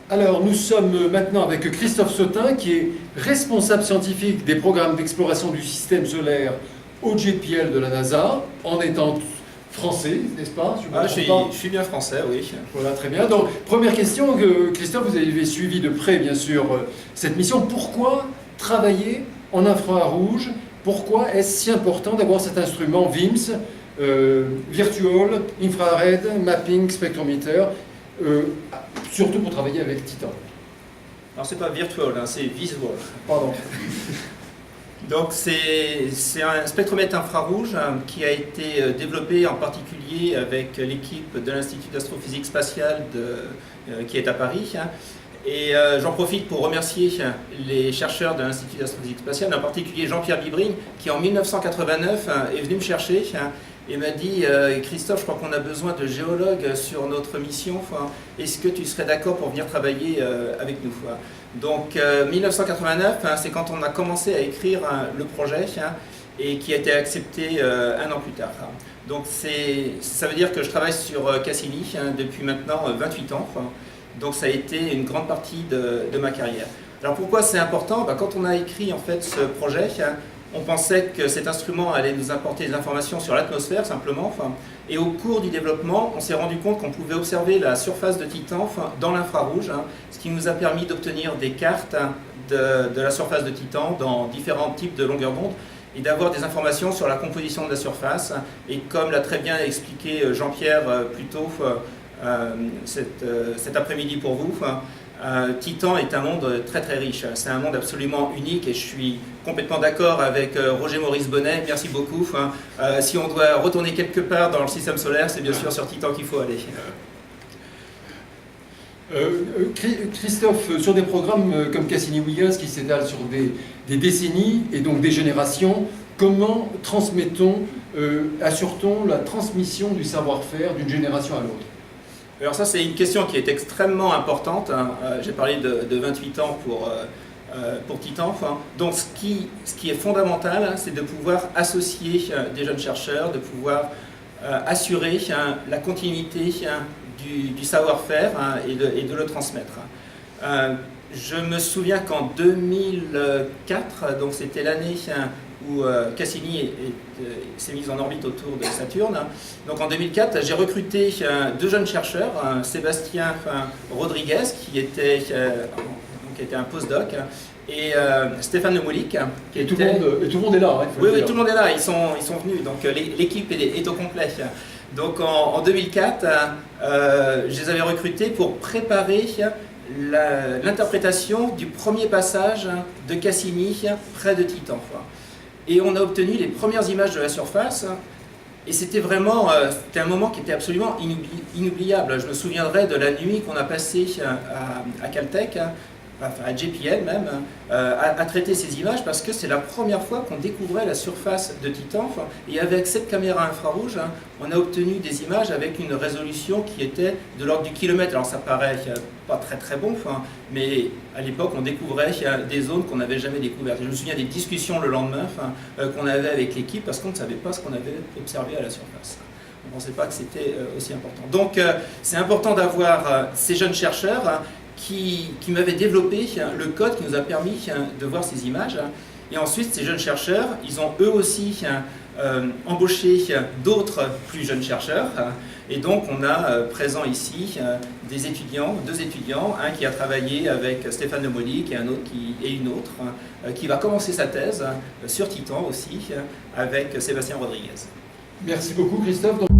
Alors, nous sommes maintenant avec Christophe Sautin, qui est responsable scientifique des programmes d'exploration du système solaire au JPL de la NASA, en étant français, n'est-ce pas? Je suis bien français, oui. Voilà, très bien. Donc, première question, Christophe, vous avez suivi de près, bien sûr, cette mission. Pourquoi travailler en infrarouge? Pourquoi est-ce si important d'avoir cet instrument VIMS, Virtual Infrared Mapping Spectrometer, surtout pour travailler avec Titan? Alors c'est pas virtual, hein, c'est visual. Pardon. Donc c'est un spectromètre infrarouge qui a été développé en particulier avec l'équipe de l'Institut d'astrophysique spatiale qui est à Paris. Et j'en profite pour remercier les chercheurs de l'Institut d'astrophysique spatiale, en particulier Jean-Pierre Bibrine, qui en 1989 est venu me chercher et m'a dit Christophe, je crois qu'on a besoin de géologues sur notre mission, est-ce que tu serais d'accord pour venir travailler avec nous? Donc 1989, c'est quand on a commencé à écrire le projet et qui a été accepté un an plus tard. Donc ça veut dire que je travaille sur Cassini depuis maintenant 28 ans. Donc ça a été une grande partie de ma carrière. Alors pourquoi c'est important? Quand on a écrit en fait ce projet, on pensait que cet instrument allait nous apporter des informations sur l'atmosphère simplement. Et au cours du développement, on s'est rendu compte qu'on pouvait observer la surface de Titan dans l'infrarouge, ce qui nous a permis d'obtenir des cartes de la surface de Titan dans différents types de longueurs d'onde et d'avoir des informations sur la composition de la surface. Et comme l'a très bien expliqué Jean-Pierre plus tôt, cet après-midi pour vous, Titan est un monde très très riche, c'est un monde absolument unique et je suis complètement d'accord avec Roger Maurice Bonnet, merci beaucoup. Si on doit retourner quelque part dans le système solaire, c'est bien sûr sur Titan qu'il faut aller. Christophe, sur des programmes comme Cassini-Huygens qui s'étalent sur des décennies et donc des générations, comment transmettons, assure-t-on la transmission du savoir-faire d'une génération à l'autre? Alors ça c'est une question qui est extrêmement importante. J'ai parlé de 28 ans pour Titan. Donc ce qui est fondamental, c'est de pouvoir associer des jeunes chercheurs, de pouvoir assurer la continuité du savoir-faire et de le transmettre. Je me souviens qu'en 2004, donc c'était l'année où Cassini s'est mise en orbite autour de Saturne. Donc en 2004, j'ai recruté deux jeunes chercheurs, Sébastien Rodriguez, qui était un postdoc, et Stéphane Lemolik. Et tout le monde est là. Oui, tout le monde est là, ils sont venus, donc l'équipe est au complet. Donc en 2004, je les avais recrutés pour préparer l'interprétation du premier passage de Cassini près de Titan. Et on a obtenu les premières images de la surface, et c'était vraiment un moment qui était absolument inoubliable. Je me souviendrai de la nuit qu'on a passée à Caltech, à JPL même, à traiter ces images, parce que c'est la première fois qu'on découvrait la surface de Titan, et avec cette caméra infrarouge, on a obtenu des images avec une résolution qui était de l'ordre du kilomètre. Alors ça paraît pas très très bon, mais à l'époque on découvrait des zones qu'on n'avait jamais découvertes. Je me souviens des discussions le lendemain qu'on avait avec l'équipe, parce qu'on ne savait pas ce qu'on avait observé à la surface. On ne pensait pas que c'était aussi important. Donc c'est important d'avoir ces jeunes chercheurs qui m'avaient développé le code qui nous a permis de voir ces images. Et ensuite, ces jeunes chercheurs, ils ont eux aussi embauché d'autres plus jeunes chercheurs. Et donc, on a présent ici deux étudiants, un qui a travaillé avec Stéphane Lemolik et une autre, qui va commencer sa thèse sur Titan aussi, avec Sébastien Rodriguez. Merci beaucoup, Christophe.